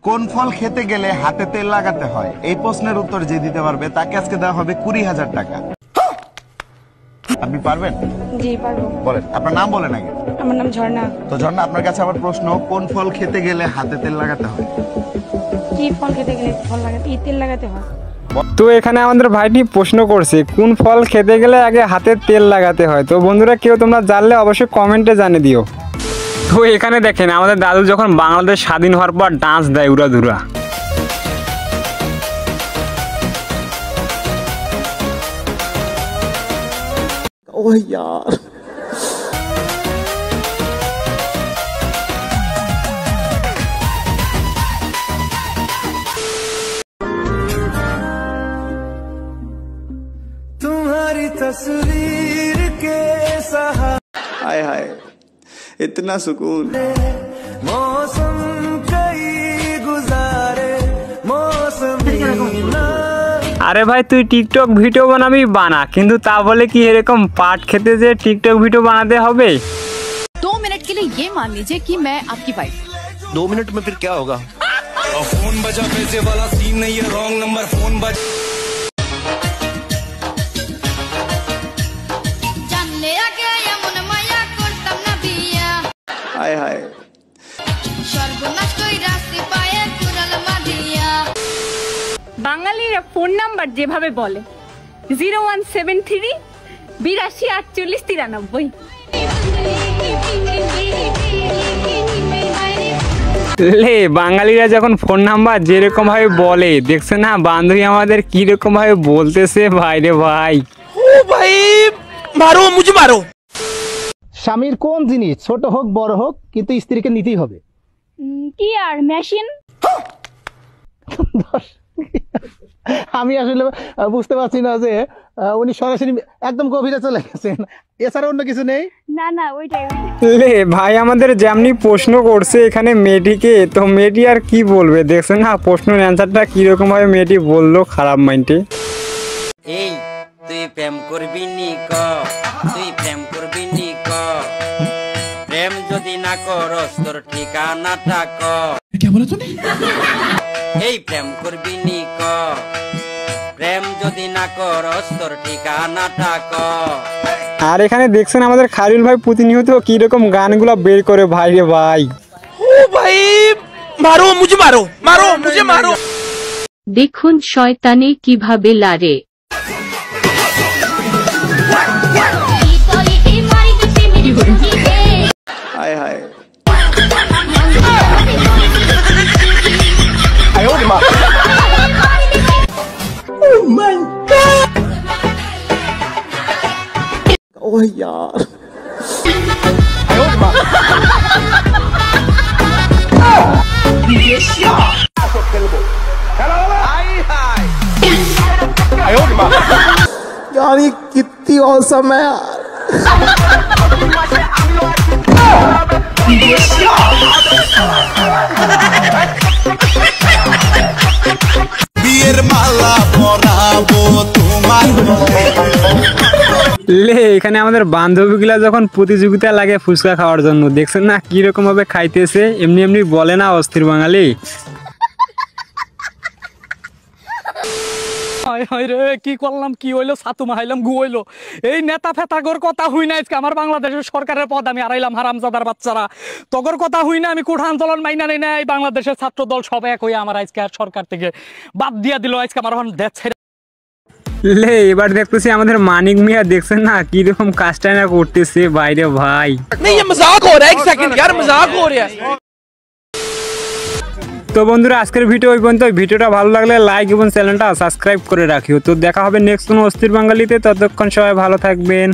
কোন ফল খেতে গেলে হাতে তেল লাগাতে হয়? এই প্রশ্নের উত্তর যে দিতে পারবে তাকে আজকে দেওয়া হবে 20,000 টাকা। আপনি পারবেন? জি পারবো। বলেন, আপনার নাম বলেন আগে। আমার নাম ঝর্ণা। তো ঝর্ণা, আপনার কাছে আবার প্রশ্ন, কোন ফল খেতে গেলে হাতে তেল লাগাতে হয়? কি ফল খেতে গেলে তেল লাগাতে হয়? তো এখানে আমাদের ভাইটি প্রশ্ন করছে কোন ফল খেতে গেলে আগে হাতে তেল লাগাতে হয়। তো বন্ধুরা কেউ তোমরা জানলে অবশ্যই কমেন্টে জানিয়ে দিও। তো এখানে দেখেন আমাদের দাদু যখন বাংলাদেশ স্বাধীন হওয়ার পর ডান্স দেয় উড়াধুরা। ওহ यार, तुम्हारी तस्वीर के सहारे हाय हाय इतना सुकून। मौसम कई गुजारे मौसम আরে ভাই তুই টিকটক ভিডিও বানাবি বানা, কিন্তু তা বলে কি এরকম পাট খেতে যে টিকটক ভিডিও বানাতে হবে? 2 मिनट के लिए ये मान लीजिए कि मैं आपकी वाइफ। 2 मिनट में फिर क्या होगा? फोन बजा, पैसे वाला सीन नहीं है, रॉन्ग नंबर फोन बजा। हाय हाय বাঙালিরা ফোন নাম্বার যেভাবে বলে 0173 82 48 93। লে বাঙালিরা যখন ফোন নাম্বার যেরকম ভাবে বলে দেখছে না বান্ধবী আমাদের কি রকম ভাবে বলতেছে ভাই রে ভাই। ओ भाई मारो मुझे मारो। স্বামীর কোন জিনিস ছোট হোক বড় হোক কিন্তু স্ত্রীকে নিতেই হবে? কি আর মেশিন? আমি আসলে বুঝতে পারছি না যে উনি সরাসরি একদম গভীরে চলে গেছেন, এছাড়া অন্য কিছু নেই। না না ওইটাই। লে ভাই আমাদের যেমনি প্রশ্ন করছে এখানে মেয়েটিকে, তো মেয়েটি আর কি বলবে দেখছেন না প্রশ্নের অ্যান্সারটা কিরকম ভাবে মেয়েটি বললো খারাপ মাইন্ডে। এই তুই প্রেম করবি নি ক, তুই প্রেম করবি নি ক, প্রেম যদি না করস তোর ঠিকানাটা ক। क्या बोला तूने? এই প্রেম করবি নি ক, প্রেম যদি না করস তোর ঠিকানাটা ক। আর এখানে দেখছেন আমাদের খালিল ভাই প্রতিনিয়ত কিরকম গানগুলো বের করে ভাই রে ভাই। ओ भाई मारो मुझे मारो, मारो मुझे मारो। দেখুন শয়তানি কিভাবে লারে। हाय हाय ओह यार, यार ये कितनी औसम है यार। বিয়ের মালা পরাবো তোমার। লে এখানে আমাদের বান্ধবীগুলা যখন প্রতিযোগিতা লাগে ফুচকা খাওয়ার জন্য দেখছেন না কিরকম ভাবে খাইতেছে, এমনি এমনি বলে না অস্থির বাঙালি। কি করলাম কি হইলো, ছাতু মাহাইলাম গু হইলো। এই নেতা ফেতাগর কথা হুই না আজকে আমার বাংলাদেশের সরকারের পদ আমি হারাইলাম হারামজাদার বাচ্চারা। তগর কথা হুই না আমি কোঠা আন্দোলন মাইনা নেই না, এই বাংলাদেশের ছাত্র দল সব এক হয়ে আমার আজকে আর সরকার থেকে বাদ দিয়া দিল। আজকে আমার এখন দেশ ছেড়ে লে এবার দেখতেছি আমাদের মানিক মিয়া দেখছেন না কিরকম কাজটা না করতেছে বাইরে ভাই। नहीं ये मजाक हो रहा है, एक सेकंड यार मजाक हो रहा है। তো বন্ধুরা আজকের ভিডিও ওই পর্যন্ত। ভিডিওটা ভালো লাগলে লাইক এবং চ্যানেলটা সাবস্ক্রাইব করে রাখিও। তো দেখা হবে নেক্সট কোনো অস্থির বাঙালিতে, ততক্ষণ সবাই ভালো থাকবেন।